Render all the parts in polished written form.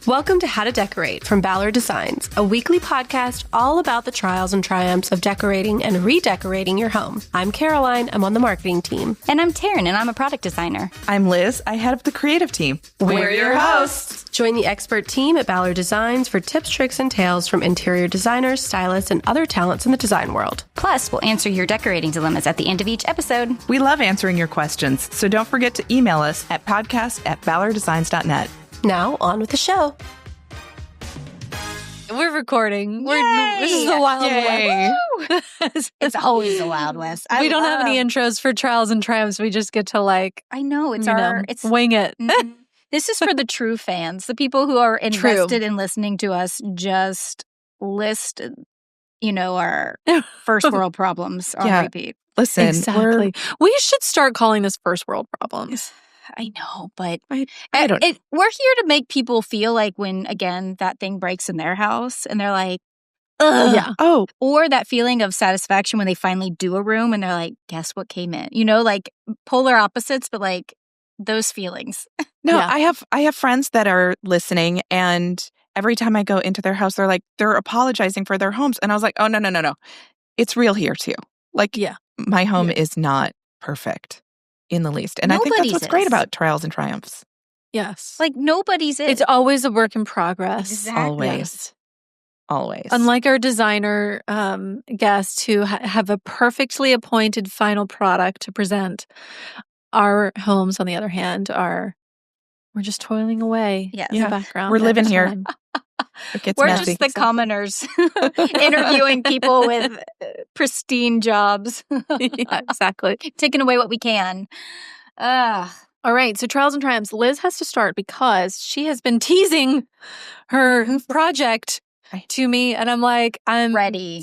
Welcome to How to Decorate from Ballard Designs, a weekly podcast all about the trials and triumphs of decorating and redecorating your home. I'm Caroline. I'm on the marketing team. And I'm Taryn, and I'm a product designer. I'm Liz. I head up the creative team. We're your hosts. Join the expert team at Ballard Designs for tips, tricks, and tales from interior designers, stylists, and other talents in the design world. Plus, we'll answer your decorating dilemmas at the end of each episode. We love answering your questions, so don't forget to email us at podcast@ballarddesigns.net. Now, on with the show. We're recording. Yay! This is the Wild West. It's always the Wild West. We don't have any intros for trials and triumphs. We just get to I know, it's wing it. Mhm. This is for the true fans, the people who are invested in listening to us just list, our first world problems on repeat. Listen, Exactly. We should start calling this first world problems. I know, but I we're here to make people feel like when, again, that thing breaks in their house and they're like, ugh. Yeah. Oh, Or that feeling of satisfaction when they finally do a room and they're like, guess what came in? Like polar opposites, but like those feelings. no, Yeah. I have friends that are listening, and every time I go into their house, they're apologizing for their homes. And I was like, oh, no. It's real here too. Like, Yeah. my home Yeah. is not perfect in the least. And I think that's Nobody's what's great is. about trials and triumphs. Yes. Like nobody's is. It's always a work in progress. Exactly. Always. Yes. Always. Unlike our designer guests who have a perfectly appointed final product to present, our homes, on the other hand, we're just toiling away Yes. in the background. We're living every here. time. It gets We're messy. just the commoners interviewing people with pristine jobs, Yeah, exactly. taking away what we can. Ugh. All right, so trials and triumphs. Liz has to start because she has been teasing her project to me, and I'm like, I'm Ready.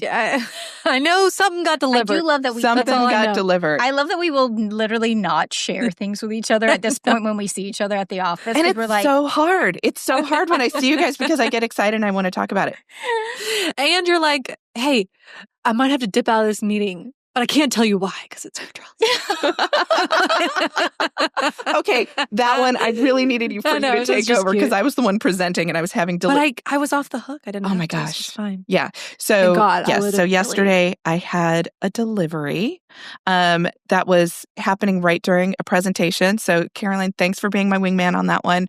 I know something got I delivered. do love that we Something all I know. got delivered. I love that we will literally not share things with each other at this point when we see each other at the office. And 'cause it's we're like, so hard. It's so hard when I see you guys because I get excited and I want to talk about it. And you're like, hey, I might have to dip out of this meeting, but I can't tell you why because it's trials. Okay, that one, I really needed you for I you know, to it was take just over cute. because I was the one presenting and I was having But I was off the hook. I didn't. Oh have my to. This was gosh. fine. Yeah. So Thank God, I yes. would've So really- yesterday I had a delivery that was happening right during a presentation. So Caroline, thanks for being my wingman on that one.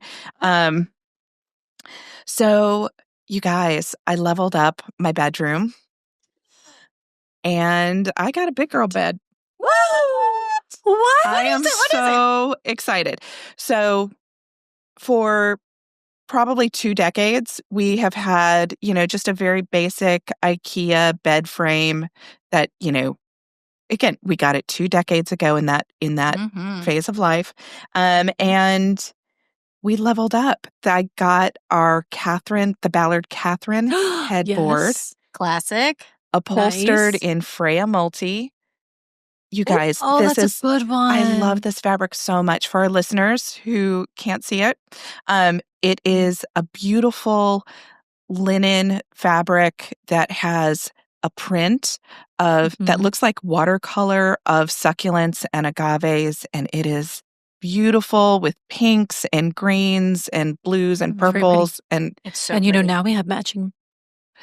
So you guys, I leveled up my bedroom and I got a big girl bed. What? I am so excited. So for probably 2 decades, we have had, just a very basic IKEA bed frame that, again, we got it 2 decades ago in that Mhm. phase of life. And we leveled up. I got our the Ballard Catherine headboard, Yes. Classic. upholstered Nice. in Freya Multi. You guys, Oh, this that's is a good one. I love this fabric so much. For our listeners who can't see it, it is a beautiful linen fabric that has a print that Mhm. looks like watercolor of succulents and agaves, and it is beautiful with pinks and greens and blues and Very pretty. purples. And It's so And pretty. now we have matching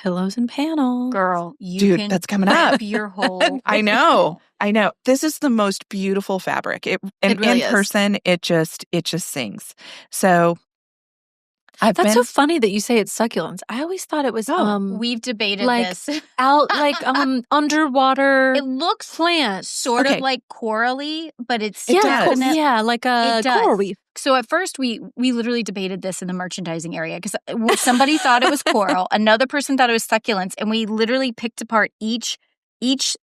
pillows and panels. Girl, you dude, can that's coming up. wrap your whole. I know. This is the most beautiful fabric. And really in is. person, it just sings. So I've That's been so funny that you say it's succulents. I always thought it was We've debated like this. out underwater It looks plants. sort Okay. of like corally, but it's It yeah, does. yeah, like a It does. coral reef. So at first we literally debated this in the merchandising area because somebody thought it was coral, another person thought it was succulents, and we literally picked apart each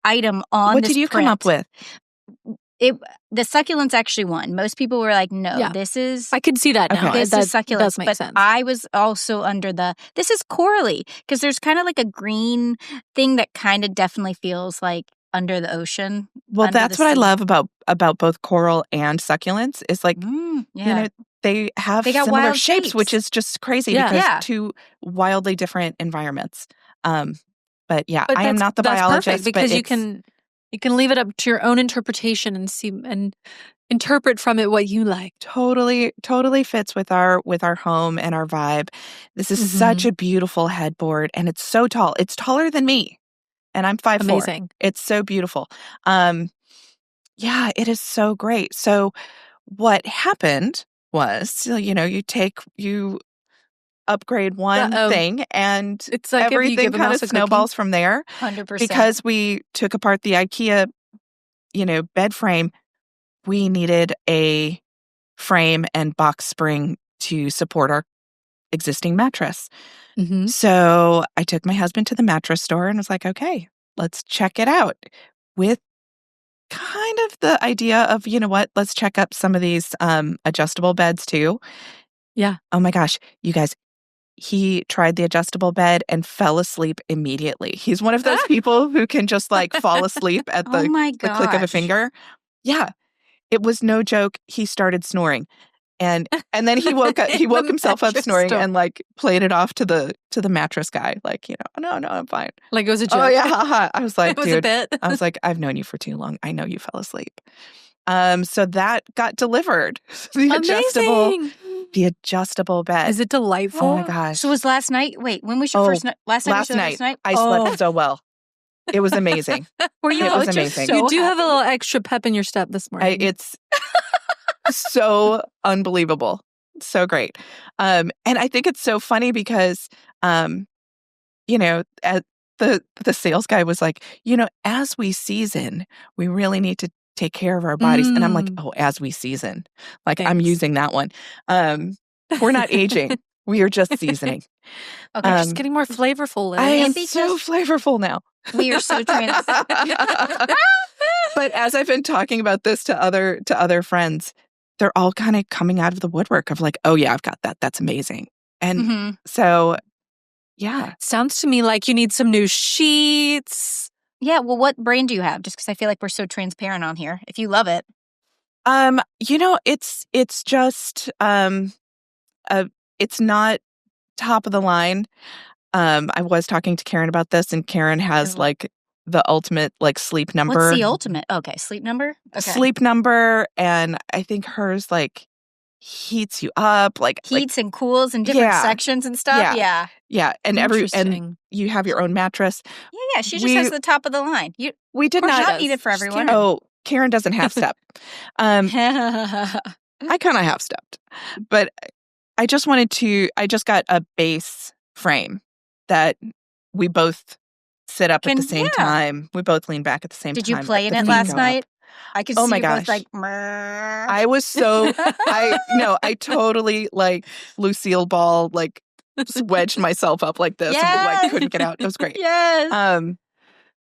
item on what this did you come up print. with? The succulents actually won. Most people were like, no, Yeah. this is I could see that now. Okay. this That is succulents. does make But sense. I was also under this is corally because there's kind of like a green thing that kind of definitely feels like under the ocean. Well, under that's the what I sea. love about both coral and succulents. Is like Yeah. they have They got similar wild shapes, which shapes. is just crazy Yeah. because Yeah. two wildly different environments. But yeah, But I am not the that's biologist perfect because but you can leave it up to your own interpretation and see and interpret from it what you like. Totally fits with our home and our vibe. This is such a beautiful headboard, and it's so tall. It's taller than me, and I'm 5'4". Amazing. It's so beautiful. Yeah, it is so great. So what happened was, you upgrade one thing, and it's like everything kind of snowballs from there. 100%. Because we took apart the IKEA, bed frame, we needed a frame and box spring to support our existing mattress. So I took my husband to the mattress store and was like, okay, let's check it out, with kind of the idea of, let's check up some of these adjustable beds too. Yeah. Oh my gosh, you guys, he tried the adjustable bed and fell asleep immediately. He's one of those people who can just fall asleep at the click of a finger. Yeah. It was no joke. He started snoring. And then he woke up. He woke himself up snoring and played it off to the mattress guy. No, I'm fine. Like it was a joke. Oh yeah, haha. I was like, it was dude. A bit. I was like, I've known you for too long. I know you fell asleep. So that got delivered. Amazing. The adjustable bed. Is it delightful? Oh my gosh. So it was last night? Wait, when was your first night? Last night. I slept so well. It was amazing. Were you? It was amazing. So you do have a little extra pep in your step this morning. It's so unbelievable. So great. And I think it's so funny because, at the sales guy was like, as we season, we really need to take care of our bodies. And I'm like, oh, as we season. Thanks. I'm using that one. We're not aging. We are just seasoning. Okay, just getting more flavorful. I am so flavorful now. We are so trans. But as I've been talking about this to other friends, they're all kind of coming out of the woodwork of like, oh yeah, I've got that. That's amazing. And so, yeah. Sounds to me like you need some new sheets. Yeah. Well, what brand do you have? Just because I feel like we're so transparent on here. If you love it. It's just, it's not top of the line. I was talking to Karen about this, and Karen has the ultimate sleep number. What's the ultimate? Okay, sleep number? Okay. Sleep number, and I think hers heats you up, heats and cools in different sections and stuff. Yeah. And and you have your own mattress. Yeah. She just has the top of the line. We did not need it for everyone. Oh, Karen doesn't half step. I kind of half stepped, but I just got a base frame that we both sit up at the same time. We both lean back at the same time. Did you play in it last night? I could see you both I was so, I totally Lucille Ball, wedged myself up like this and couldn't get out. It was great. Yes.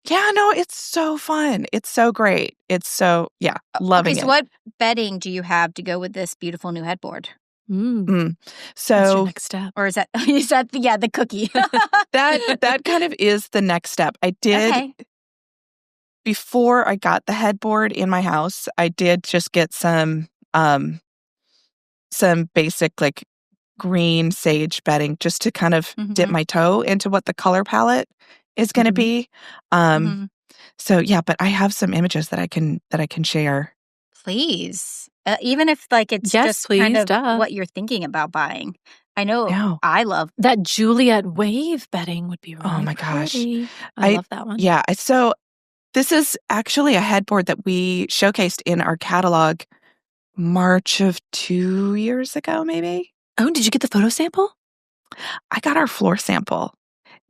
It's so fun. It's so great. It's so, loving it. So what bedding do you have to go with this beautiful new headboard? So that's your next step. Or is that the cookie? that kind of is the next step. I did before I got the headboard in my house, I did just get some basic green sage bedding just to kind of dip my toe into what the color palette is going to be. So but I have some images that I can share. Please. Even if it's just kind of what you're thinking about buying. I know I love that Juliet wave bedding would be really oh my gosh. Pretty. I love that one. Yeah. So this is actually a headboard that we showcased in our catalog March of 2 years ago, maybe. Oh, did you get the photo sample? I got our floor sample.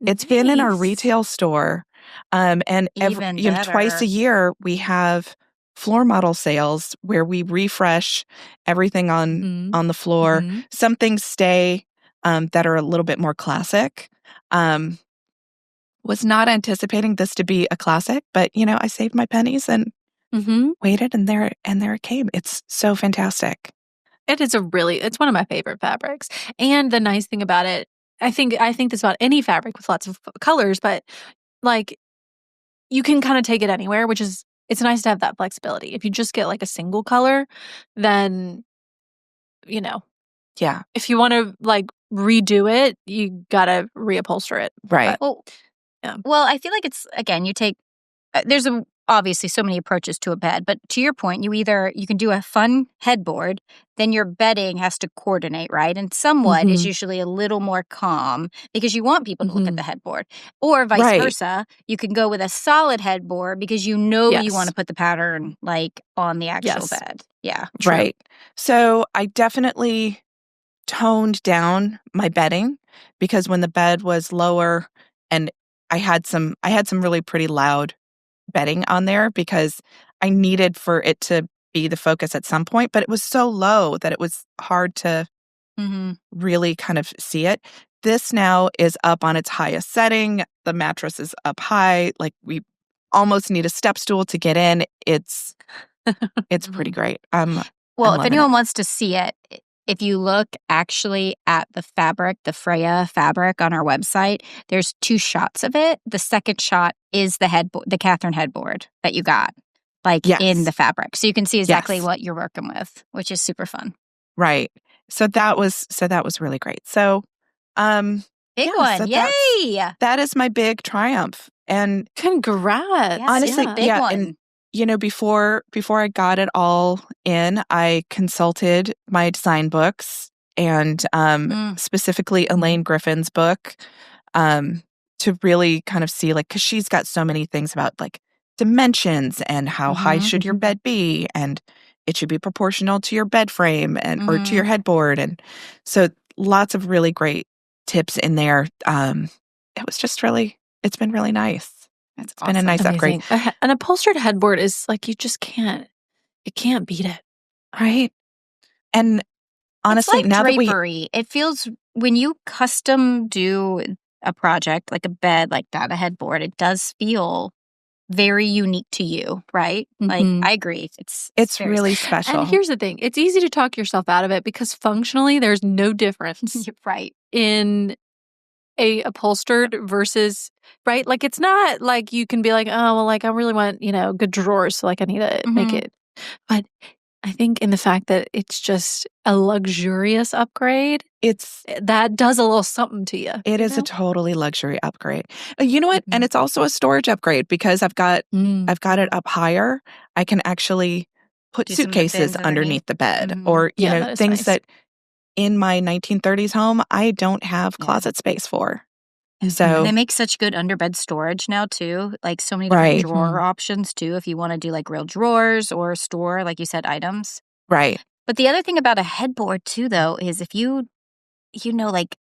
It's been in our retail store. And twice a year we have floor model sales where we refresh everything on the floor. Some things stay that are a little bit more classic. Was not anticipating this to be a classic, but I saved my pennies and waited, and there it came. It's so fantastic. It's one of my favorite fabrics. And the nice thing about it, I think this about any fabric with lots of colors, but you can kind of take it anywhere, which is, it's nice to have that flexibility. If you just get a single color, then, if you want to redo it, you got to reupholster it. Right. Well, I feel like it's, again, you take, there's a obviously so many approaches to a bed, but to your point, you can do a fun headboard, then your bedding has to coordinate, right? And somewhat is usually a little more calm because you want people to look at the headboard. Or vice versa, you can go with a solid headboard because you want to put the pattern like on the actual bed. Yeah. True. Right. So I definitely toned down my bedding because when the bed was lower and I had some really pretty loud bedding on there because I needed for it to be the focus at some point, but it was so low that it was hard to really kind of see it. This now is up on its highest setting. The mattress is up high. Like we almost need a step stool to get in. It's pretty great. Well, if anyone wants to see it, if you look actually at the fabric, the Freya fabric on our website, there's 2 shots of it. The second shot is the headboard, the Catherine headboard that you got, in the fabric. So you can see exactly what you're working with, which is super fun. Right. So that was really great. So, big one. So yay! That is my big triumph. And congrats. Yes, honestly, big one. And before I got it all in, I consulted my design books and specifically Elaine Griffin's book to really kind of see because she's got so many things about dimensions and how high should your bed be, and it should be proportional to your bed frame and or to your headboard, and so lots of really great tips in there. It was just it's been really nice. It's been a nice upgrade. An upholstered headboard is you just can't beat it. Right. And honestly, it's like now drapery. It feels when you custom do a project like a bed like that, a headboard, it does feel very unique to you, right? I agree. It's really special. And here's the thing. It's easy to talk yourself out of it because functionally there's no difference. Right. In a upholstered versus, right? It's not you can be oh, well, I really want, good drawers. So I need to make it. But I think in the fact that it's just a luxurious upgrade, that does a little something to you. It is a totally luxury upgrade. You know what? And it's also a storage upgrade because I've got it up higher. I can actually put suitcases underneath the bed or, things nice. That in my 1930s home, I don't have closet space for. So they make such good underbed storage now too. So many different drawer options too. If you want to do real drawers or store, like you said, items. Right. But the other thing about a headboard too, though, is if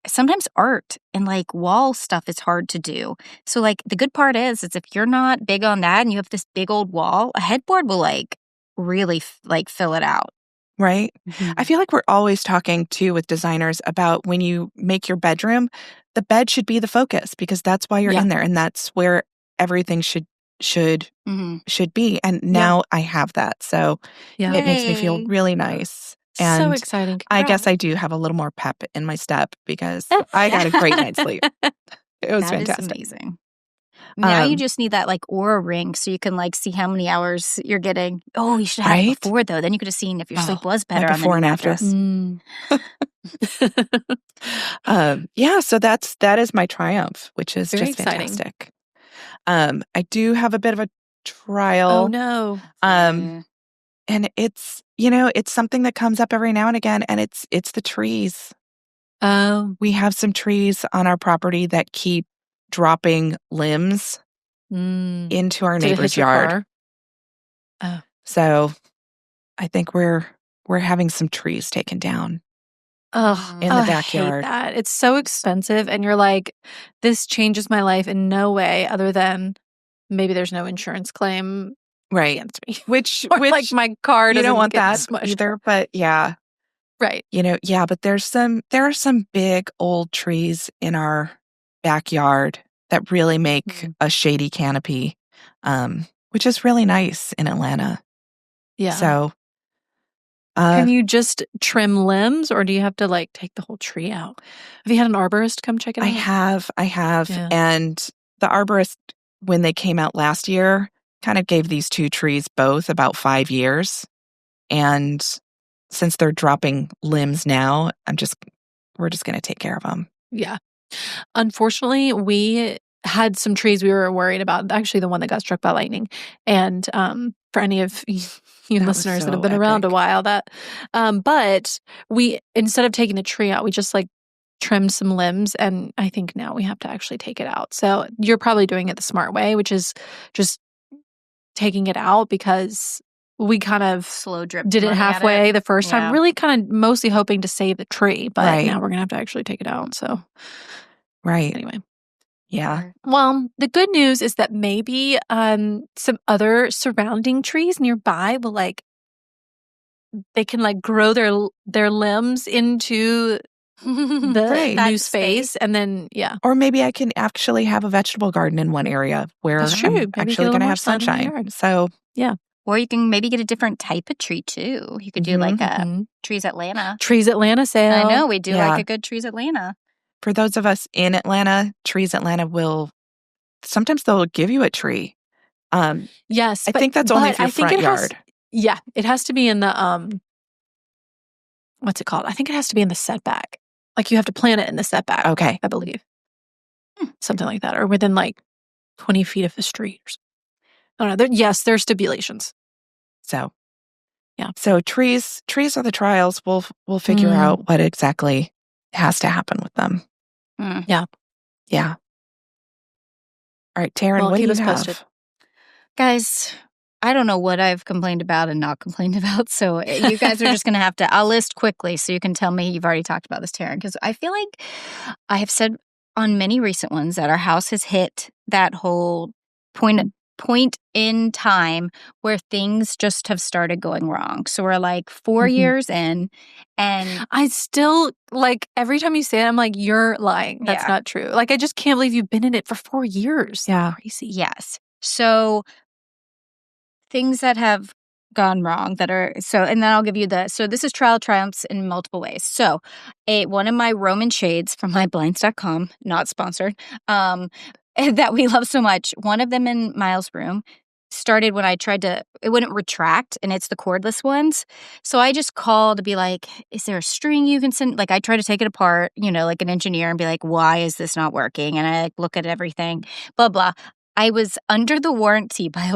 sometimes art and wall stuff is hard to do. So the good part is if you're not big on that and you have this big old wall, a headboard will really fill it out. Right. I feel like we're always talking too with designers about when you make your bedroom, the bed should be the focus because that's why you're in there and that's where everything should be. And now I have that. So it makes me feel really nice. And so exciting. I guess I do have a little more pep in my step because I got a great night's sleep. It was fantastic. That is amazing. Now you just need that Aura ring so you can see how many hours you're getting. Oh, you should have it before though. Then you could have seen if your sleep was better on before and after. So that is my triumph, which is very just exciting. Fantastic. I do have a bit of a trial. Oh no. And it's it's something that comes up every now and again, and it's the trees. We have some trees on our property that keep dropping limbs into our neighbor's yard. So I think we're having some trees taken down in the backyard. I hate that. It's so expensive and you're this changes my life in no way other than maybe there's no insurance claim against me. Which my car doesn't you don't want get that smushed. Either, but yeah. Right. But there are some big old trees in our backyard that really make a shady canopy, which is really nice in Atlanta. Yeah. So, can you just trim limbs, or do you have to take the whole tree out? Have you had an arborist come check it out? I have, and the arborist, when they came out last year, kind of gave these 2 trees both about 5 years, and since they're dropping limbs now, we're just going to take care of them. Yeah. Unfortunately, we had some trees we were worried about. Actually, the one that got struck by lightning. And for any of you listeners that have been around a while, but we, instead of taking the tree out, we just like trimmed some limbs, and I think now we have to actually take it out. So you're probably doing it the smart way, which is just taking it out, because we kind of slow drip did it halfway the first time, really kind of mostly hoping to save the tree, but now we're gonna have to actually take it out. So anyway. Yeah. Well, the good news is that maybe some other surrounding trees nearby will they can grow their limbs into the new space, and then or maybe I can actually have a vegetable garden in one area where That's true. I'm actually going to have sunshine. So or you can maybe get a different type of tree too. You could do like a Trees Atlanta sale. I know we do like a good Trees Atlanta. For those of us in Atlanta, Trees Atlanta will sometimes they'll give you a tree. Yes, I think that's only for your front yard. It has to be in the what's it called? I think it has to be in the setback. Like you have to plant it in the setback. Okay, I believe something like that, or within 20 feet of the street. Or something. I don't know. There's stipulations. So so trees are the trials. We'll figure out what exactly has to happen with them. Yeah. All right, Taryn, what do you have? Posted. Guys, I don't know what I've complained about and not complained about, so you guys are just going to have to, I'll list quickly so you can tell me you've already talked about this, Taryn, because I feel like I have said on many recent ones that our house has hit that whole point in time where things just have started going wrong. So we're 4 years in, and I still, every time you say it, I'm like, you're lying. That's not true. I just can't believe you've been in it for 4 years. Yeah. Crazy. Yes. So things that have gone wrong and then I'll give you so this is trial triumphs in multiple ways. So one of my Roman shades from myblinds.com, not sponsored, that we love so much, one of them in Miles' room started when I tried it wouldn't retract, and it's the cordless ones. So I just called to be like, is there a string you can send? I try to take it apart, like an engineer, and be like, why is this not working? And I look at everything, blah, blah. I was under the warranty by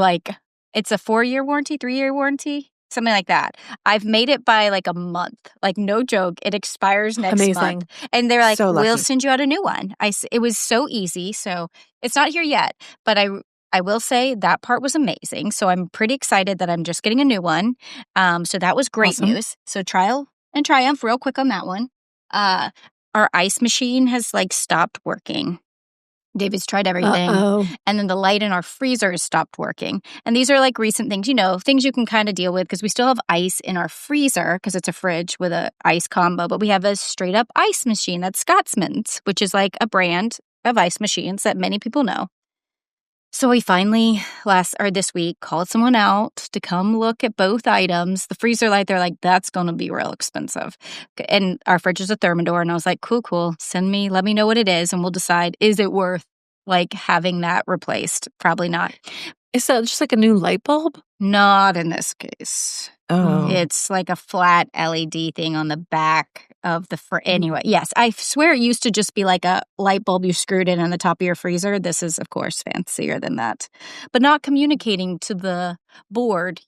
it's a 4-year warranty, 3-year warranty, something like that. I've made it by a month. No joke. It expires next month. And they're like, we'll send you out a new one. It was so easy. So it's not here yet. But I will say that part was amazing. So I'm pretty excited that I'm just getting a new one. So that was great news. So trial and triumph real quick on that one. Our ice machine has stopped working. David's tried everything. And then the light in our freezer has stopped working. And these are recent things, things you can kind of deal with, because we still have ice in our freezer because it's a fridge with a ice combo. But we have a straight up ice machine that's Scotsman's, which is a brand of ice machines that many people know. So we finally this week called someone out to come look at both items. The freezer light, they're like, that's going to be real expensive. And our fridge is a Thermador. And I was like, cool. Let me know what it is. And we'll decide, is it worth having that replaced? Probably not. Is that just a new light bulb? Not in this case. Oh. It's a flat LED thing on the back of the anyway. Yes, I swear it used to just be a light bulb you screwed in on the top of your freezer. This is, of course, fancier than that, but not communicating to the board.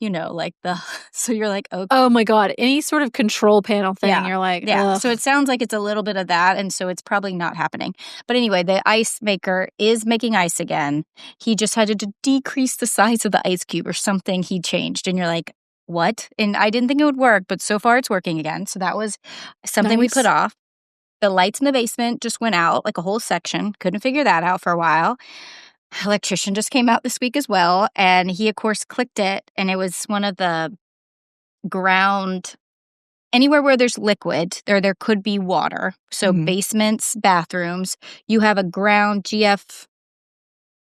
So you're okay. Oh my god, any sort of control panel thing. You're Ugh. So it sounds like it's a little bit of that, and so it's probably not happening. But anyway, the ice maker is making ice again. He just had to decrease the size of the ice cube or something. He changed, and you're like, what? And I didn't think it would work, but so far it's working again. So that was something we put off. The lights in the basement just went out, a whole section. Couldn't figure that out for a while. Electrician just came out this week as well, and he, of course, clicked it, and it was one of the ground, anywhere where there's liquid, there could be water. So basements, bathrooms, you have a ground GF,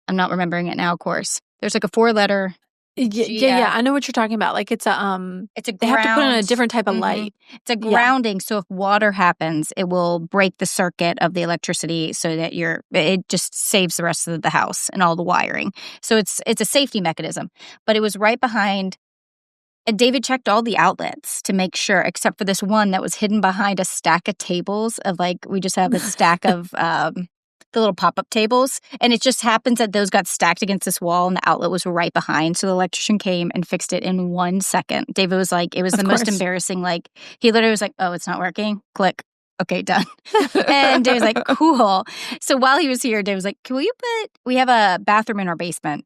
I'm not remembering it now, of course. There's a 4-letter Yeah, I know what you're talking about. It's a they have to put in a different type of light. It's a grounding, so if water happens, it will break the circuit of the electricity so that it just saves the rest of the house and all the wiring. So it's a safety mechanism. But it was right behind, and David checked all the outlets to make sure, except for this one that was hidden behind a stack of tables of we just have a stack of the little pop-up tables. And it just happens that those got stacked against this wall and the outlet was right behind. So the electrician came and fixed it in 1 second. David was like, it was the most embarrassing. Like, he literally was like, oh, it's not working. Click. Okay, done. And Dave was like, cool. So while he was here, Dave was like, we have a bathroom in our basement.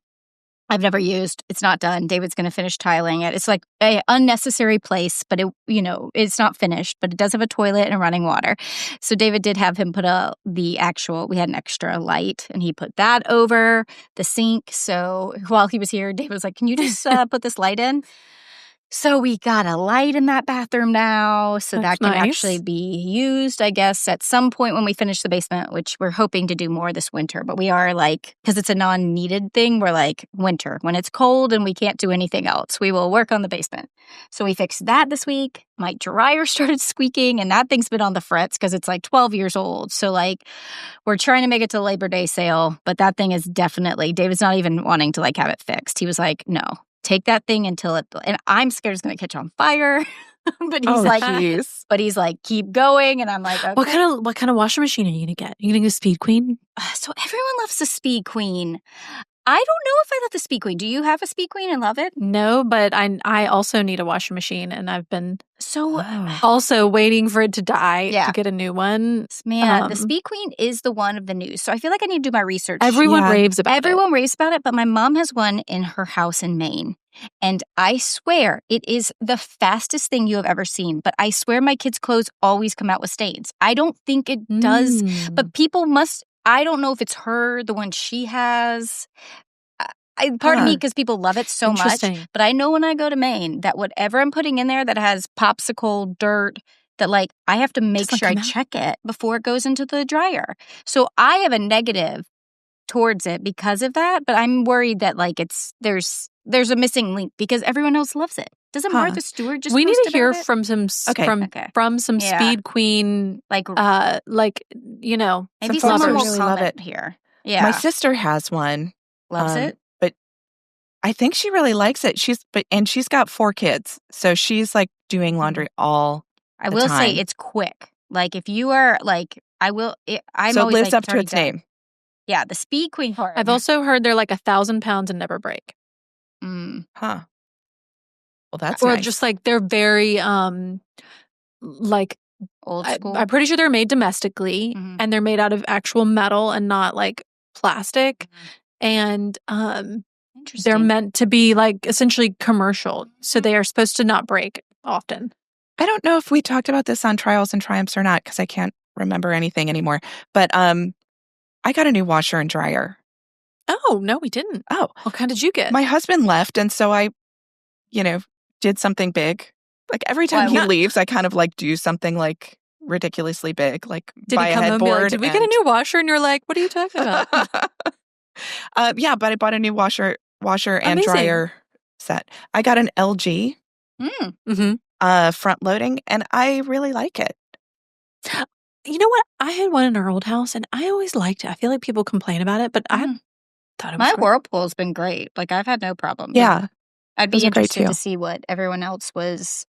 I've never used. It's not done. David's going to finish tiling it. It's like an unnecessary place, but it's not finished, but it does have a toilet and running water. So David did have him put we had an extra light and he put that over the sink. So while he was here, David was like, can you just put this light in? So we got a light in that bathroom now, so that can actually be used, I guess, at some point when we finish the basement, which we're hoping to do more this winter. But we are like, because it's a non-needed thing, we're like, winter. When it's cold and we can't do anything else, we will work on the basement. So we fixed that this week. My dryer started squeaking, and that thing's been on the fritz because it's like 12 years old. So like, we're trying to make it to Labor Day sale, but that thing is definitely, David's not even wanting to like have it fixed. He was like, no. Take that thing until it, and I'm scared it's going to catch on fire. But he's like, keep going, and I'm like, okay. What kind of washing machine are you going to get? Are you going to get a Speed Queen? So everyone loves the Speed Queen. I don't know if I love the Speed Queen. Do you have a Speed Queen and love it? No, but I also need a washing machine, and I've been also waiting for it to die to get a new one. Man, the Speed Queen is the one of the news. So I feel like I need to do my research. Everyone raves about it. Everyone raves about it, but my mom has one in her house in Maine. And I swear it is the fastest thing you have ever seen. But I swear my kids' clothes always come out with stains. I don't think it does, but people must. I don't know if it's the one she has. Pardon me, because people love it so much. But I know when I go to Maine that whatever I'm putting in there that has popsicle, dirt, that like I have to make sure I check it before it goes into the dryer. So I have a negative towards it because of that. But I'm worried that like there's a missing link because everyone else loves it. Doesn't Martha Stewart just? We need to hear from some some Speed Queen, like some maybe someone will really comment love it here. Yeah, my sister has one. Loves it, but I think she really likes it. She's got 4 kids, so she's like doing laundry all. I will say it's quick. Like if you are like, I'm so always it lives like, up to its name. Yeah, the Speed Queen part. I've also heard they're like 1,000 pounds and never break. Huh. Well, that's or nice. just like they're very like old school. I'm pretty sure they're made domestically and they're made out of actual metal and not like plastic. And they're meant to be like essentially commercial. So they are supposed to not break often. I don't know if we talked about this on Trials and Triumphs or not because I can't remember anything anymore. But I got a new washer and dryer. Oh, no, we didn't. Oh. What kind did you get? My husband left, and so I, did something big. Like every time he leaves, I kind of like do something like ridiculously big, like buy a headboard. Did we get a new washer? And you're like, what are you talking about? Yeah, but I bought a new washer and dryer set. I got an LG front loading, and I really like it. You know what? I had one in our old house, and I always liked it. I feel like people complain about it, but I thought it was my great. Whirlpool's been great. Like I've had no problem. Yeah, I'd be interested to see what everyone else was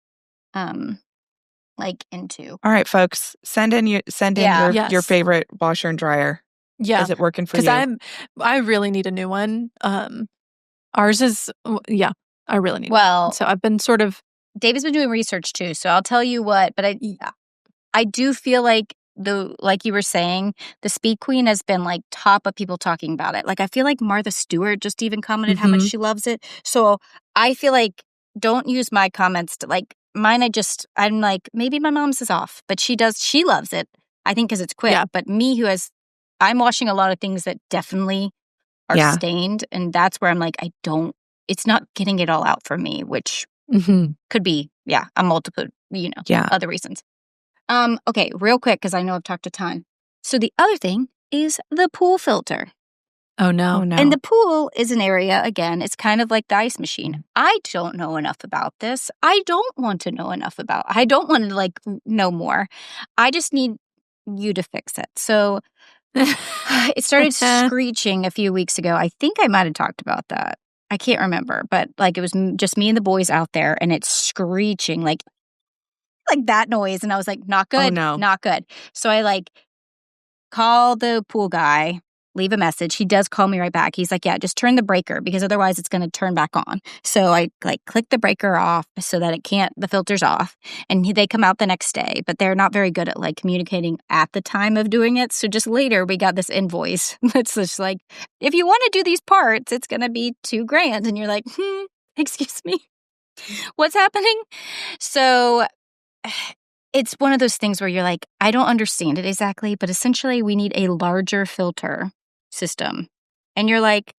like into. All right, folks, send in your favorite washer and dryer. Yeah, is it working for you? Because I really need a new one. Ours is I really need one. So I've been sort of. David's been doing research too, so I'll tell you what. But I do feel like like you were saying, the Speed Queen has been like top of people talking about it. Like I feel like Martha Stewart just even commented how much she loves it. So I feel like don't use my comments to like mine. I'm like maybe my mom's is off, but she loves it. I think because it's quick. Yeah. But me I'm washing a lot of things that definitely are stained, and that's where I'm like it's not getting it all out for me, which could be a multiple other reasons. Okay, real quick, because I know I've talked a ton. So the other thing is the pool filter. Oh, no. And the pool is an area, again, it's kind of like the ice machine. I don't know enough about this. I don't want to know enough about I don't want to, like, know more. I just need you to fix it. So it started screeching a few weeks ago. I think I might have talked about that. I can't remember. But, like, it was just me and the boys out there, and it's screeching, like that noise, and I was like, not good, not good. So I call the pool guy, leave a message. He does call me right back. He's like, yeah, just turn the breaker because otherwise it's going to turn back on. So I click the breaker off so that the filter's off. And they come out the next day, but they're not very good at communicating at the time of doing it. So just later we got this invoice that's just like, if you want to do these parts, it's going to be $2,000. And you're like, excuse me, what's happening? So it's one of those things where you're like, I don't understand it exactly, but essentially we need a larger filter system. And you're like,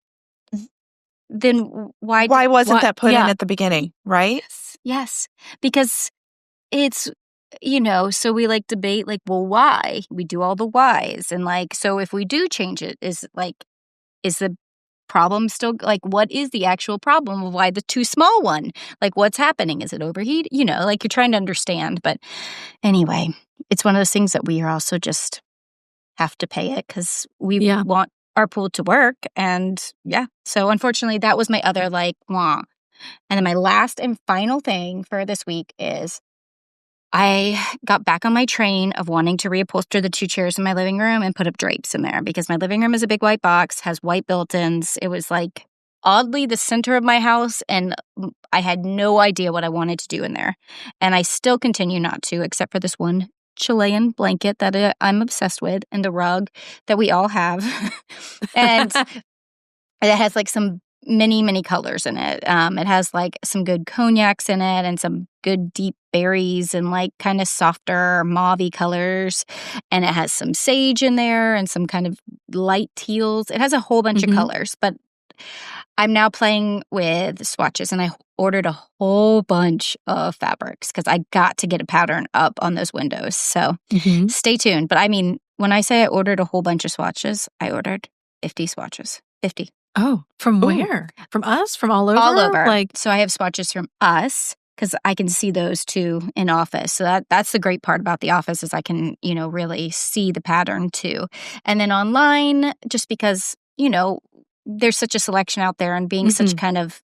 then why wasn't that put in at the beginning, right? Yes. Because it's, so we debate well, why? We do all the whys. And so if we do change it, is the problem still, what is the actual problem of why the too small one? What's happening? Is it overheat? You're trying to understand. But anyway, it's one of those things that we are also just have to pay it because we want our pool to work. And so unfortunately that was my other wah. And then my last and final thing for this week is I got back on my train of wanting to reupholster the 2 chairs in my living room and put up drapes in there because my living room is a big white box, has white built-ins. It was oddly the center of my house, and I had no idea what I wanted to do in there. And I still continue not to, except for this one Chilean blanket that I'm obsessed with and the rug that we all have. And it has some many colors in it. It has some good cognacs in it and some good deep berries and kind of softer mauve-y colors. And it has some sage in there and some kind of light teals. It has a whole bunch of colors, but I'm now playing with swatches and I ordered a whole bunch of fabrics because I got to get a pattern up on those windows. So stay tuned. But I mean, when I say I ordered a whole bunch of swatches, I ordered 50 swatches. 50. Oh, from where? From us? From all over? All over. So I have swatches from us because I can see those too in office. So that's the great part about the office is I can, really see the pattern too. And then online, just because, there's such a selection out there and being such kind of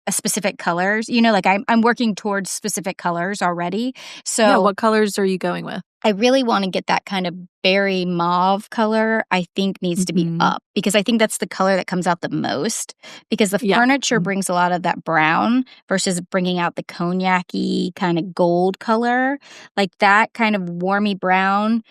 a specific colors, I'm working towards specific colors already. So what colors are you going with? I really want to get that kind of berry mauve color, I think needs to be up because I think that's the color that comes out the most because the furniture brings a lot of that brown versus bringing out the cognac-y kind of gold color. That kind of warmy brown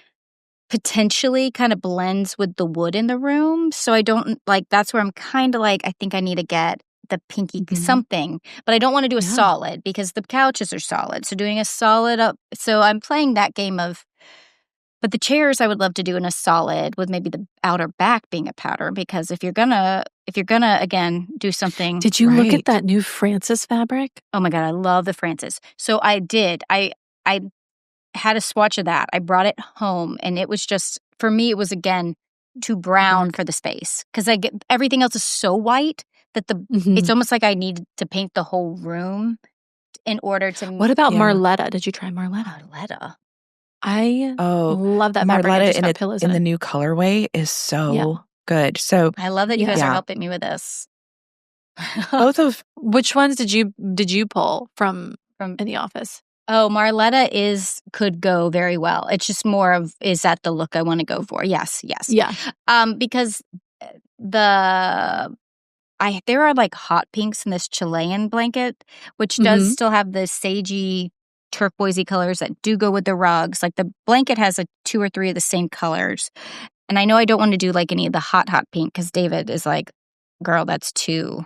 potentially kind of blends with the wood in the room. So I don't that's where I'm kind of I think I need to get the pinky something, but I don't want to do a solid because the couches are solid. So doing a solid up. So I'm playing that game of, but the chairs I would love to do in a solid with maybe the outer back being a pattern because if you're gonna again do something. Did you look at that new Francis fabric? Oh my God, I love the Francis. So I did. I had a swatch of that. I brought it home and it was just, for me, it was again too brown for the space because everything else is so white that it's almost like I needed to paint the whole room in order to. What about Marletta? Did you try Marletta? Marletta. I love that fabric. Marletta in the new colorway is so good. So I love that you guys are helping me with this. Both of which ones did you pull from in the office? Oh, Marletta could go very well. It's just more of, is that the look I want to go for? Yes. Yeah. Because there are hot pinks in this Chilean blanket, which does still have the sagey, turquoisey colors that do go with the rugs. The blanket has 2 or 3 of the same colors. And I know I don't want to do any of the hot pink because David is girl, that's too.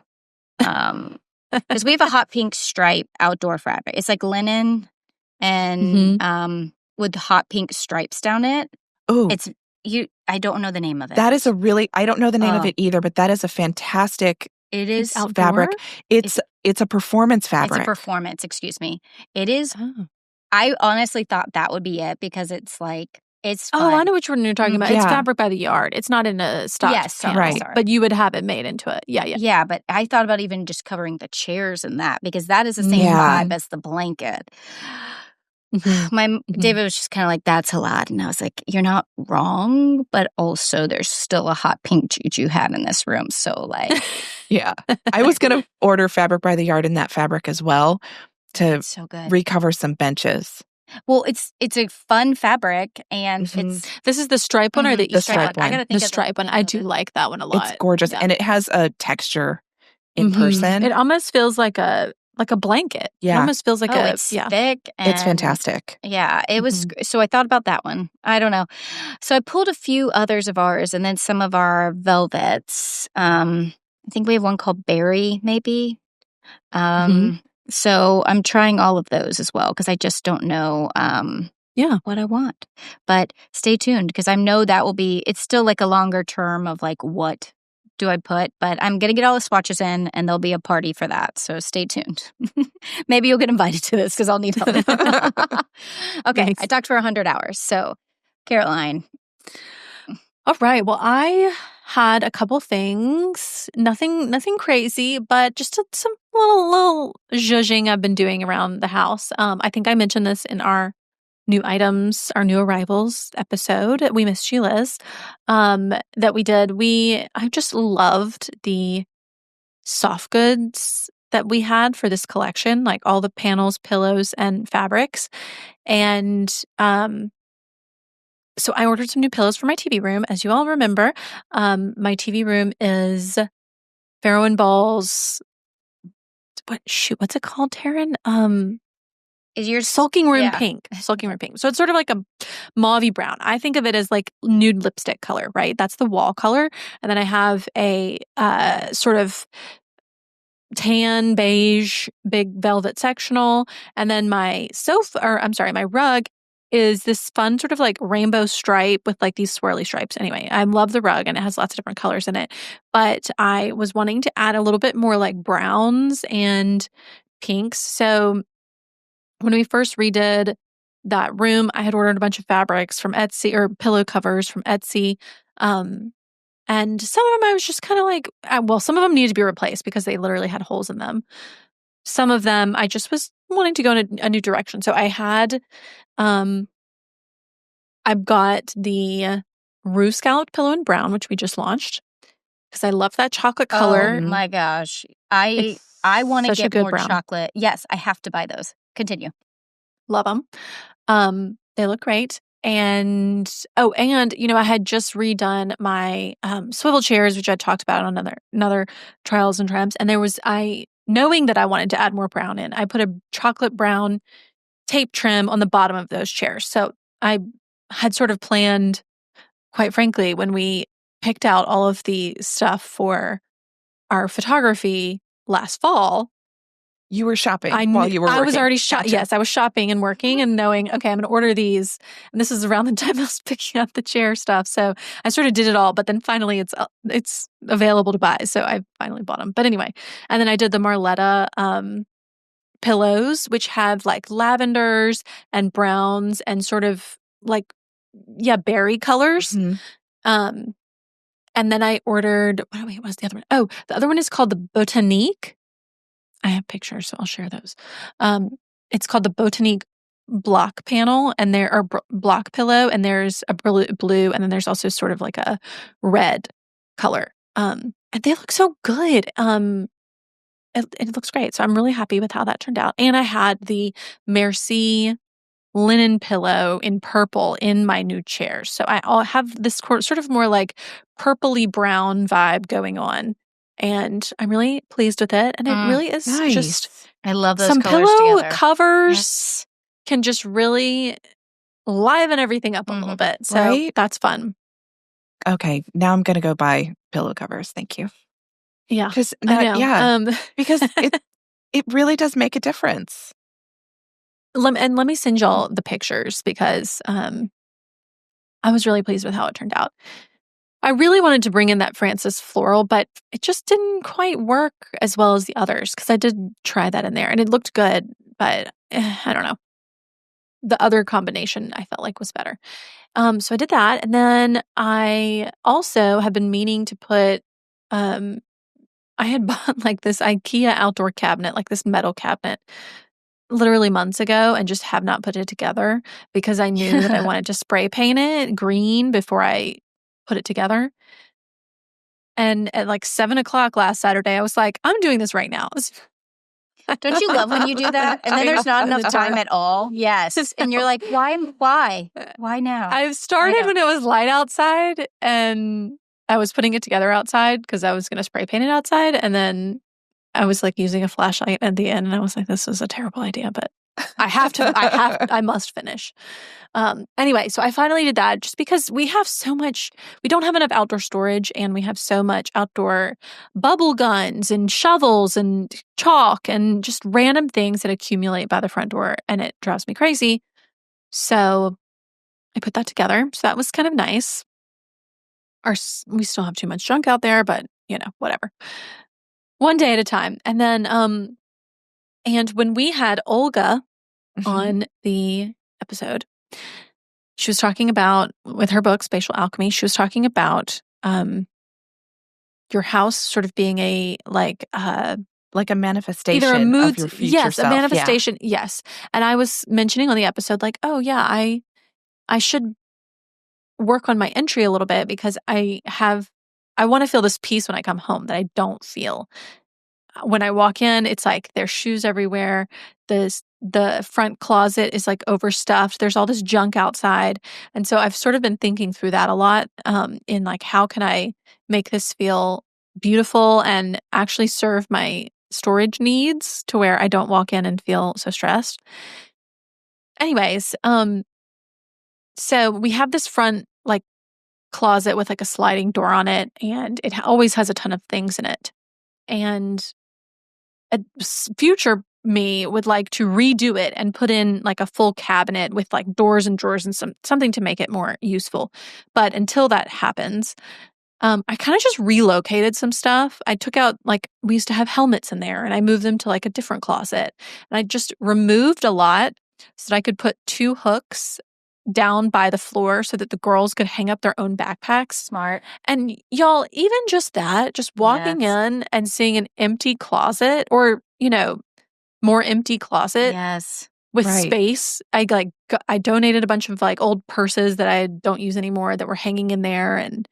Because we have a hot pink stripe outdoor fabric. It's linen and with hot pink stripes down it. Oh, I don't know the name of it. That is I don't know the name of it either, but that is a fantastic. It is fabric. It's a performance fabric. It's a performance. Excuse me. It is. Oh. I honestly thought that would be it because it's it's. Fun. Oh, I know which one you're talking about. Yeah. It's fabric by the yard. It's not in a stock. Yes, right. Sorry. But you would have it made into it. Yeah. Yeah, but I thought about even just covering the chairs in that because that is the same vibe as the blanket. David was just kind of that's a lot. And I was like, you're not wrong, but also there's still a hot pink juju hat in this room. So yeah, I was going to order fabric by the yard in that fabric as well to so good. recover some benches. Well, it's a fun fabric, and it's This is the stripe one or the The Easter stripe one? one. I gotta The think of stripe one. I do like that one a lot. It's gorgeous, Yeah. and it has a texture in person. It almost feels like a blanket. Yeah. It almost feels like it's thick. And It's fantastic. Yeah, it was. So I thought about that one. I don't know. So I pulled a few others of ours, and then some of our velvets. I think we have one called Berry, maybe. So I'm trying all of those as well because I just don't know what I want. But stay tuned because I know that will be, it's still like a longer term of like what do I put, but I'm going to get all the swatches in and there'll be a party for that. So stay tuned. Maybe you'll get invited to this because I'll need help. Okay, Nice. I talked for 100 hours. So Caroline. All right. Well, I had a couple things, nothing crazy, but just some little zhuzhing I've been doing around the house. I think I mentioned this in our new items, our new arrivals episode. We missed you, Liz. That we did. I just loved the soft goods that we had for this collection, like all the panels, pillows, and fabrics. And so I ordered some new pillows for my TV room. As you all remember, my TV room is Farrow and Ball's. What's it called, Taryn? Is your Sulking Room Pink. Sulking Room Pink. So it's sort of like a mauvey brown. I think of it as like nude lipstick color, right? That's the wall color. And then I have a sort of tan beige big velvet sectional. And then my rug is this fun sort of like rainbow stripe with like these swirly stripes. Anyway, I love the rug and it has lots of different colors in it. But I was wanting to add a little bit more like browns and pinks. So when we first redid that room, I had ordered a bunch of fabrics from Etsy or pillow covers from Etsy. And some of them I was just kind of like, some of them needed to be replaced because they literally had holes in them. Some of them I just was wanting to go in a new direction. So I've got the Rue Scalloped Pillow in brown, which we just launched because I love that chocolate color. Oh my gosh. I want to get more brown. Chocolate. Yes, I have to buy those. Continue. Love them. They look great. And I had just redone my swivel chairs, which I talked about on another Trials and Triumphs. And knowing that I wanted to add more brown in, I put a chocolate brown tape trim on the bottom of those chairs. So I had sort of planned, quite frankly, when we picked out all of the stuff for our photography last fall. You were shopping while you were working. I was already shopping. Yes, I was shopping and working and knowing, okay, I'm going to order these. And this is around the time I was picking up the chair stuff. So I sort of did it all, but then finally it's available to buy. So I finally bought them. But anyway, and then I did the Marletta pillows, which have like lavenders and browns and sort of like, berry colors. And then I ordered, what was the other one? Oh, the other one is called the Botanique. I have pictures, so I'll share those. It's called the Botanique block panel, and there are block pillow, and there's a blue, and then there's also sort of like a red color. And they look so good. It looks great. So I'm really happy with how that turned out. And I had the Merci linen pillow in purple in my new chairs. So I'll have this sort of more like purpley brown vibe going on. And I'm really pleased with it. And it really is just, I love those some colors pillow together. covers can just really liven everything up a little bit. So that's fun. Okay, now I'm going to go buy pillow covers. Thank you. Yeah. Because it really does make a difference. Let me send y'all the pictures because I was really pleased with how it turned out. I really wanted to bring in that Francis floral, but it just didn't quite work as well as the others because I did try that in there and it looked good, but I don't know. The other combination I felt like was better. So I did that. And then I also have been meaning to put, I had bought like this IKEA outdoor cabinet, like this metal cabinet, literally months ago and just have not put it together because I knew that I wanted to spray paint it green before I put it together. And at like 7:00 last Saturday, I was like, I'm doing this right now. Don't you love when you do that? And then there's not enough time at all. Yes. And you're like, why? Why now? I started when it was light outside and I was putting it together outside because I was going to spray paint it outside. And then I was like using a flashlight at the end and I was like, this is a terrible idea, but I must finish. Anyway, so I finally did that just because we don't have enough outdoor storage and we have so much outdoor bubble guns and shovels and chalk and just random things that accumulate by the front door and it drives me crazy. So I put that together. So that was kind of nice. We still have too much junk out there, but whatever. One day at a time. And then, and when we had Olga on the episode, she was talking about, with her book, Spatial Alchemy, she was talking about your house sort of being a manifestation either a mood, of your future yes, self. A manifestation, yes. And I was mentioning on the episode, like, oh yeah, I should work on my entry a little bit because I want to feel this peace when I come home that I don't feel. When I walk in, it's like there's shoes everywhere. The front closet is like overstuffed. There's all this junk outside. And so I've sort of been thinking through that a lot in like, how can I make this feel beautiful and actually serve my storage needs to where I don't walk in and feel so stressed. Anyways, so we have this front like closet with like a sliding door on it and it always has a ton of things in it. And a future me would like to redo it and put in like a full cabinet with like doors and drawers and something to make it more useful. But until that happens, I kind of just relocated some stuff. I took out, like, we used to have helmets in there and I moved them to like a different closet. And I just removed a lot so that I could put 2 hooks down by the floor so that the girls could hang up their own backpacks. Smart. And y'all, even just that, just walking in and seeing an empty closet or, more empty closet with space. I donated a bunch of like old purses that I don't use anymore that were hanging in there and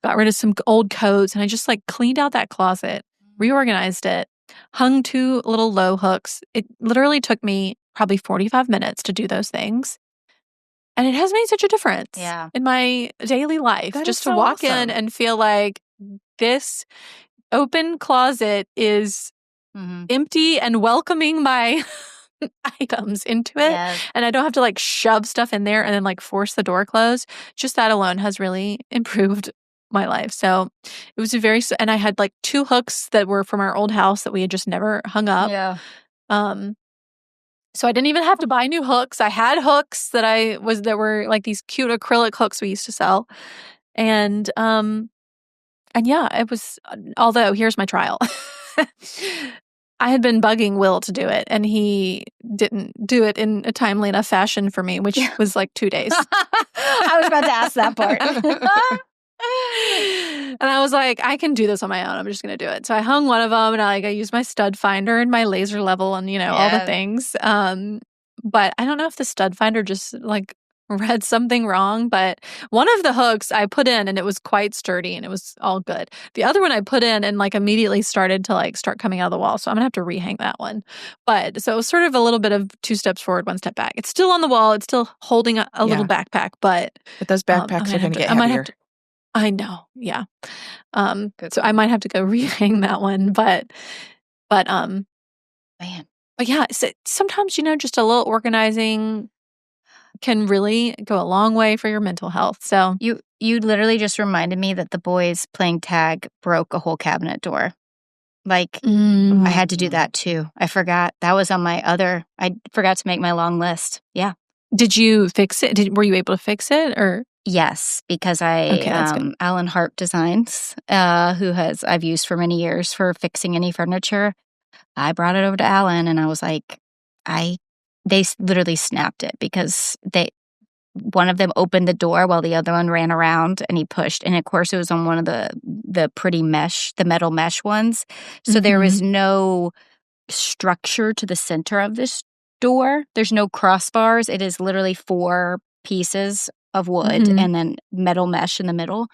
got rid of some old coats. And I just like cleaned out that closet, reorganized it, hung 2 little low hooks. It literally took me probably 45 minutes to do those things. And it has made such a difference in my daily life. That just is to so walk awesome. in and feel like this open closet is empty and welcoming my items into it. Yes. And I don't have to like shove stuff in there and then like force the door closed. Just that alone has really improved my life. So it was and I had like 2 hooks that were from our old house that we had just never hung up. Yeah. So I didn't even have to buy new hooks. I had hooks that were like these cute acrylic hooks we used to sell. And yeah, it was, although here's my trial. I had been bugging Will to do it and he didn't do it in a timely enough fashion for me, which was like 2 days. I was about to ask that part. And I was like, I can do this on my own. I'm just going to do it. So I hung one of them and I used my stud finder and my laser level and, all the things. But I don't know if the stud finder just like read something wrong, but one of the hooks I put in and it was quite sturdy and it was all good. The other one I put in and like immediately started to start coming out of the wall. So I'm gonna have to rehang that one. But so it was sort of a little bit of 2 steps forward, 1 step back. It's still on the wall. It's still holding a little backpack, but those backpacks are going to get heavier. I know. Yeah. So I might have to go rehang that one, but man. But yeah, so sometimes, just a little organizing can really go a long way for your mental health. So you literally just reminded me that the boys playing tag broke a whole cabinet door. Like I had to do that too. I forgot. That was on I forgot to make my long list. Yeah. Did you fix it? Were you able to fix it or? Yes, because Alan Harp Designs, I've used for many years for fixing any furniture. I brought it over to Alan and I was like, they literally snapped it because one of them opened the door while the other one ran around and he pushed. And of course it was on one of the pretty the metal mesh ones. So there was no structure to the center of this door. There's no crossbars. It is literally 4 pieces of wood and then metal mesh in the middle.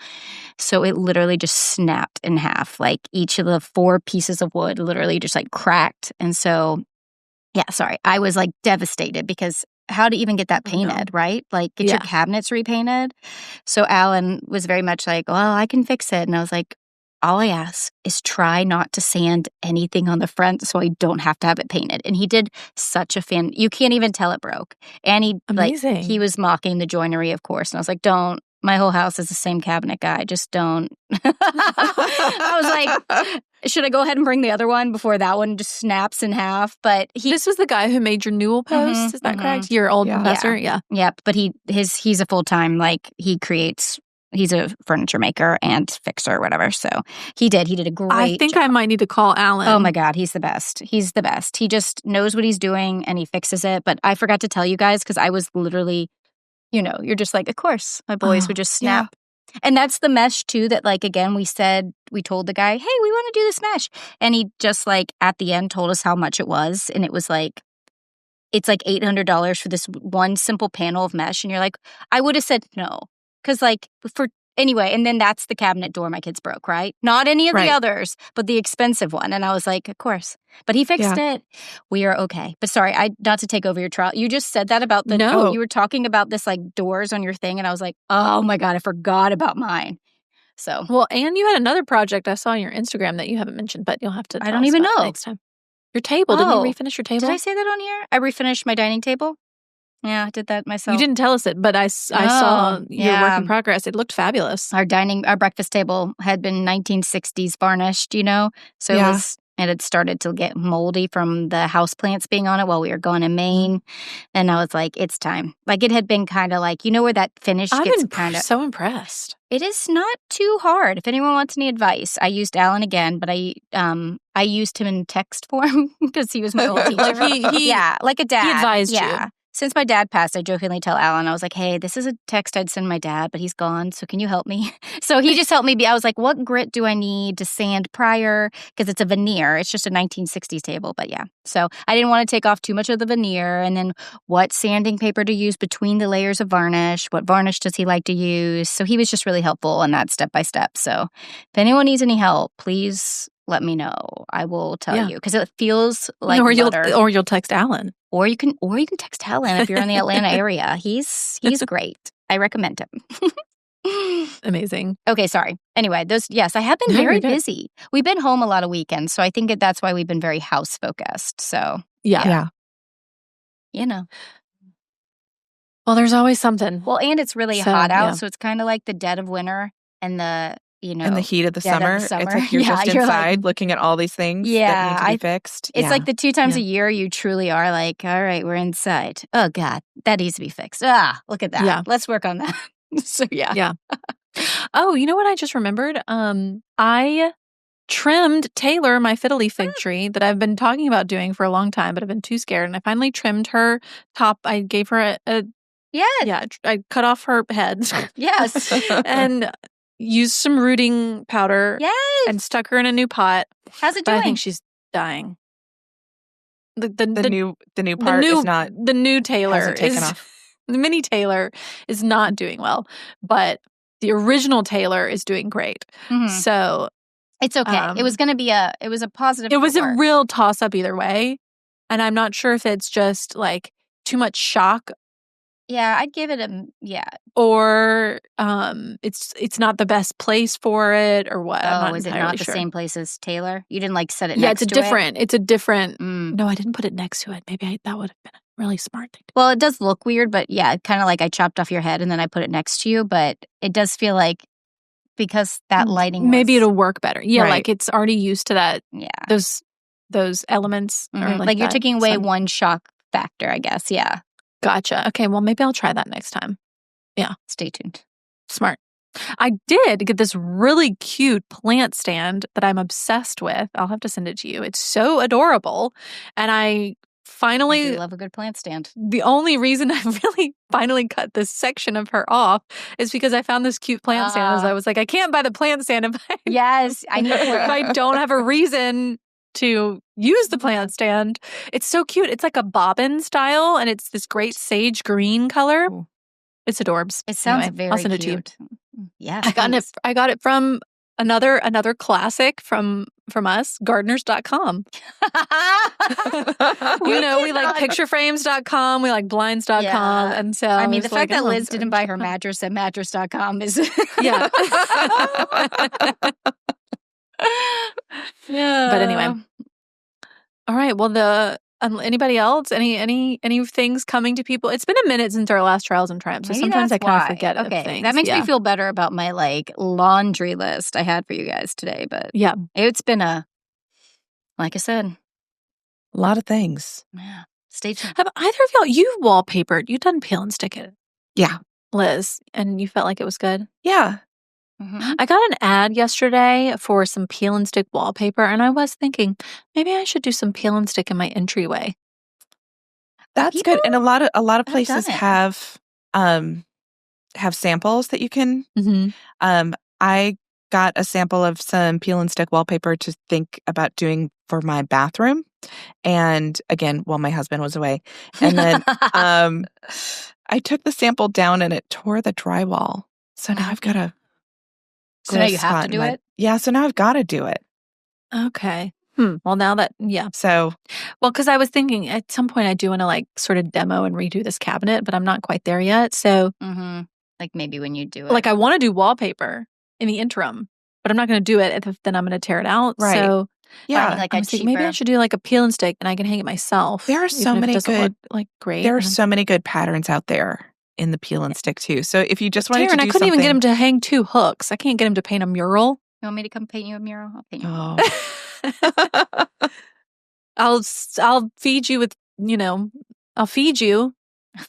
So it literally just snapped in half. Like each of the 4 pieces of wood literally just like cracked. And so, yeah, sorry. I was like devastated because how to even get that painted, right? Like get your cabinets repainted. So Alan was very much like, well, I can fix it. And I was like, all I ask is try not to sand anything on the front so I don't have to have it painted. And he did such a fan. You can't even tell it broke. And he was mocking the joinery, of course. And I was like, don't. My whole house is the same cabinet guy. Just don't. I was like, should I go ahead and bring the other one before that one just snaps in half? But this was the guy who made your Newell post. Is that correct? Your old professor? Yeah. Yep. But he's a full-time, like he's a furniture maker and fixer or whatever. So he did a great I think job. I might need to call Alan. Oh my God, he's the best. He's the best. He just knows what he's doing and he fixes it. But I forgot to tell you guys because I was literally, you're just like, of course, my boys would just snap. Yeah. And that's the mesh too that like, again, we told the guy, hey, we want to do this mesh. And he just like at the end told us how much it was. And it was like, it's like $800 for this one simple panel of mesh. And you're like, I would have said no. Because anyway, and then that's the cabinet door my kids broke, right? Not any of the others, but the expensive one. And I was like, of course. But he fixed it. We are okay. But sorry, not to take over your trial. You just said that about you were talking about this like doors on your thing. And I was like, oh my God, I forgot about mine. So. Well, and you had another project I saw on your Instagram that you haven't mentioned, but you'll have to tell I don't even know. Next time. Your table. Didn't you refinish your table? Did I say that on here? I refinished my dining table. Yeah, I did that myself. You didn't tell us it, but I saw your work in progress. It looked fabulous. Our breakfast table had been 1960s varnished, so it had started to get moldy from the houseplants being on it while we were gone in Maine. And I was like, it's time. Like it had been kind of like, where that finish gets kind of. So impressed. It is not too hard. If anyone wants any advice, I used Alan again, but I used him in text form because he was my old teacher. Like a dad. He advised you. Since my dad passed, I jokingly tell Alan, I was like, hey, this is a text I'd send my dad, but he's gone, so can you help me? So he just helped me. I was like, what grit do I need to sand prior? Because it's a veneer. It's just a 1960s table, but yeah. So I didn't want to take off too much of the veneer, and then what sanding paper to use between the layers of varnish, what varnish does he like to use? So he was just really helpful in that step by step. So if anyone needs any help, please let me know. I will tell you because it feels like or you'll text Alan. Or you can text Helen if you're in the Atlanta area. He's great. I recommend him. Amazing. Okay, sorry. Anyway, I have been very busy. We've been home a lot of weekends, so I think that's why we've been very house focused. So yeah. Well, there's always something. Well, and it's really hot out, so it's kind of like the dead of winter and the in the heat of the summer. It's like you're just inside looking at all these things that need to be fixed. It's like the 2 times a year you truly are like, all right, we're inside. Oh, God, that needs to be fixed. Look at that. Yeah. Let's work on that. So, Yeah. Oh, you know what I just remembered? I trimmed Taylor, my fiddly fig tree that I've been talking about doing for a long time, but I've been too scared. And I finally trimmed her top. I gave her I cut off her head. Yes. And used some rooting powder and stuck her in a new pot. How's it doing? I think she's dying. The new part is not. The new Taylor taken off. The mini Taylor is not doing well, but the original Taylor is doing great. Mm-hmm. So it's okay. It was a positive. It was a real toss up either way, and I'm not sure if it's just like too much shock. Yeah, I'd give it or it's not the best place for it, or what? I'm not is it entirely not the sure. same place as Taylor? You didn't set it. Yeah, next to it's a different. No, I didn't put it next to it. Maybe that would have been a really smart thing. Well, it does look weird, but yeah, kind of like I chopped off your head and then I put it next to you. But it does feel like because that lighting, maybe it'll work better. Yeah, like it's already used to that. Yeah, those elements. Mm-hmm. Like you're taking away one shock factor, I guess. Yeah. Gotcha. Okay, well, maybe I'll try that next time. Yeah. Stay tuned. Smart. I did get this really cute plant stand that I'm obsessed with. I'll have to send it to you. It's so adorable. And I do love a good plant stand. The only reason I really finally cut this section of her off is because I found this cute plant stand. I was like, I can't buy the plant stand if I don't have a reason to use the plant stand. It's so cute. It's like a bobbin style, and it's this great sage green color. Ooh. It's adorbs. It sounds Anyway, very I'll send it cute. to you. Yeah, I got it from another classic from us, gardeners.com. We like pictureframes.com, we like blinds.com. Yeah. And so I mean, the was like, fact that oh, Liz didn't buy her mattress at mattress.com is Yeah. Yeah. But anyway. All right. Well, anybody else? Any things coming to people? It's been a minute since our last trials and triumphs, so Maybe sometimes I that's kind of why. forget of Okay, things. that makes Yeah. me feel better about my like laundry list I had for you guys today. But Yeah. it's been like I said, A lot of things. yeah. Stay tuned. Have either of y'all, you've wallpapered, you've done peel and stick it, Yeah. Liz, and you felt like it was good? Yeah. Mhm. I got an ad yesterday for some peel and stick wallpaper, and I was thinking maybe I should do some peel and stick in my entryway. That's People good. And a lot of have places done it. have samples that you can Mm-hmm. I got a sample of some peel and stick wallpaper to think about doing for my bathroom. And again, while my husband was away. And then I took the sample down and it tore the drywall. So now I've got to So now you have to do it? Yeah, so now I've got to do it. Okay. Well, now that, yeah. So, Well, because I was thinking at some point I do want to like sort of demo and redo this cabinet, but I'm not quite there yet. So Mm-hmm. Like maybe when you do it. like I want to do wallpaper in the interim, but I'm not going to do it if then I'm going to tear it out. Right. So yeah. Finding, like I a was thinking maybe I cheaper. should do like a peel and stick and I can hang it myself. There are so even if it many doesn't good- look like great. There are And so many good patterns out there in the peel and stick too. So if you just wanted Taryn, to I do couldn't even get him something- to hang 2 hooks. I can't get him to paint a mural. You want me to come paint you a mural? I'll paint you a mural. Oh. I'll feed you with, I'll feed you,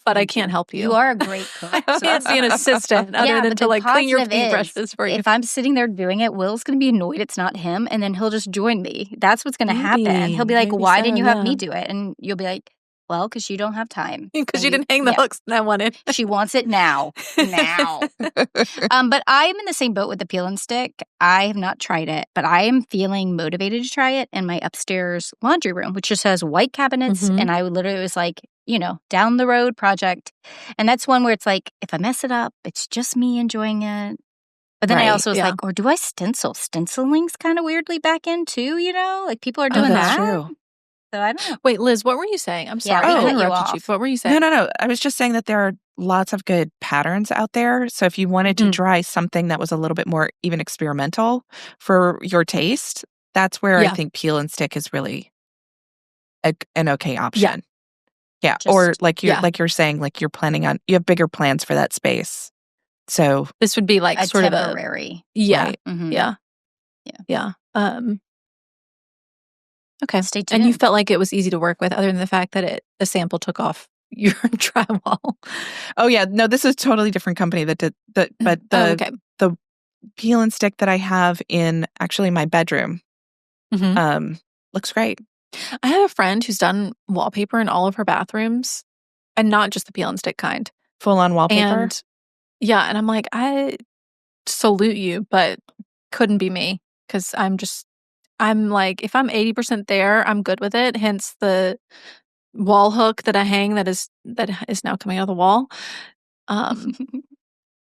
but I can't help you. You are a great cook. I can't be an assistant other than but to the like clean your positive is, paintbrushes for you. If I'm sitting there doing it, Will's going to be annoyed it's not him, and then he'll just join me. That's what's going to happen. He'll be like, Maybe why so, didn't you have me yeah. do it? And you'll be like, well, because you don't have time. Because And you didn't hang the yeah. hooks and I wanted. She wants it now. Now. But I am in the same boat with the peel and stick. I have not tried it, but I am feeling motivated to try it in my upstairs laundry room, which just has white cabinets. Mhm. And I would literally was like, down the road project. And that's one where it's like, if I mess it up, it's just me enjoying it. But then I Right, also was yeah. like, or do I stencil? Stenciling's kind of weirdly back in too, Like people are Oh, doing that's that. true. So I don't know. Wait, Liz, what were you saying? I'm Yeah, sorry. I I cut you interrupted you. off. What were you saying? No. I was just saying that there are lots of good patterns out there. So if you wanted to Mhm. try something that was a little bit more even experimental for your taste, that's where Yeah. I think peel and stick is really an okay option. Yeah. Just- Or like yeah. you're saying, like you have bigger plans for that space. So This would be like A sort of a temporary. yeah, right. Mhm. yeah, Yeah. yeah. Okay. Stay tuned. And you felt like it was easy to work with, other than the fact that the sample took off your drywall. Oh yeah, no, this is a totally different company that did that, but the okay. peel and stick that I have in actually my bedroom Mhm. looks great. I have a friend who's done wallpaper in all of her bathrooms, and not just the peel and stick kind. Full on wallpaper. And yeah, and I'm like, I salute you, but couldn't be me because I'm like, if I'm 80% there, I'm good with it. Hence the wall hook that I hang that is now coming out of the wall.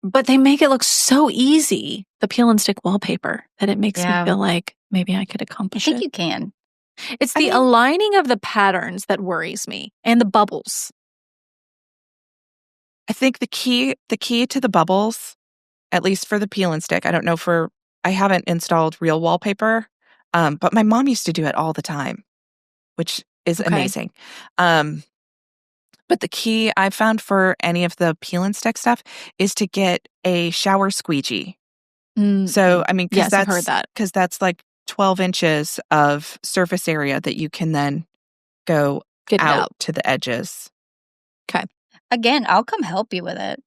But they make it look so easy, the peel and stick wallpaper, that it makes Yeah. me feel like maybe I could I accomplish think it. you can. It's I the mean- aligning of the patterns that worries me, and the bubbles. I think the key to the bubbles, at least for the peel and stick, I haven't installed real wallpaper, but my mom used to do it all the time, which is Okay. amazing. But the key I found for any of the peel and stick stuff is to get a shower squeegee. So, I mean, yes, I've heard that. because that's like 12 inches of surface area that you can then go Get it out out. to the edges. Again, I'll come help you with it.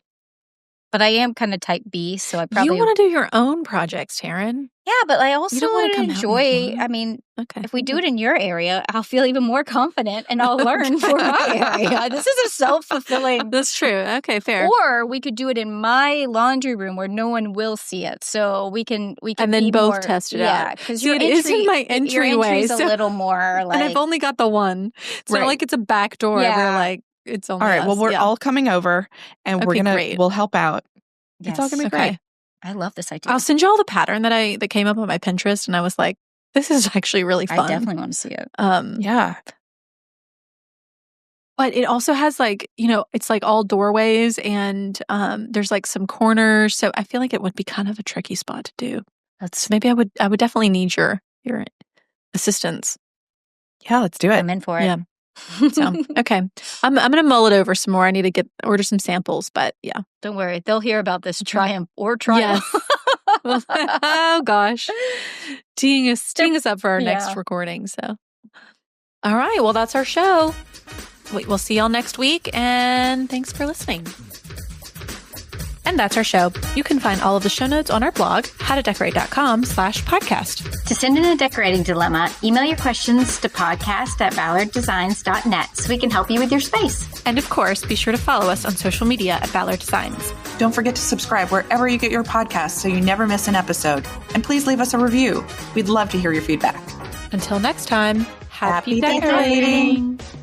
But I am kind of type B, so I probably You want to do your own projects, Taryn. Yeah, but I also don't wanna would come help enjoy. me, huh? I mean, Okay. if we do it in your area, I'll feel even more confident, and I'll learn for my area. This is a self-fulfilling. That's true. Okay, fair. Or we could do it in my laundry room where no one will see it, so we can And then be both more, test it yeah, out. because See, your it is in my your entryway, entry's a so- little more like. And I've only got the one. It's Right. not like it's a back door where Yeah. like it's only All right. us. Well, we're all coming over and we'll help out. Yes. It's all going to be great. I love this idea. I'll send you all the pattern that came up on my Pinterest, and I was like, this is actually really fun. I definitely want to see it. Yeah. But it also has like, it's like all doorways and there's like some corners. So I feel like it would be kind of a tricky spot to do. So maybe I would definitely need your assistance. Yeah, let's do it. I'm in for it. Yeah. So, okay. I'm going to mull it over some more. I need to order some samples, but yeah. Don't worry. They'll hear about this triumph or triumph. Yes. Oh gosh. Teeing us up for our next recording. So, all right. Well, that's our show. We'll see y'all next week, and thanks for listening. And that's our show. You can find all of the show notes on our blog, howtodecorate.com/podcast. To send in a decorating dilemma, email your questions to podcast@ballarddesigns.net so we can help you with your space. And of course, be sure to follow us on social media at Ballard Designs. Don't forget to subscribe wherever you get your podcasts so you never miss an episode. And please leave us a review. We'd love to hear your feedback. Until next time, happy Happy decorating. decorating.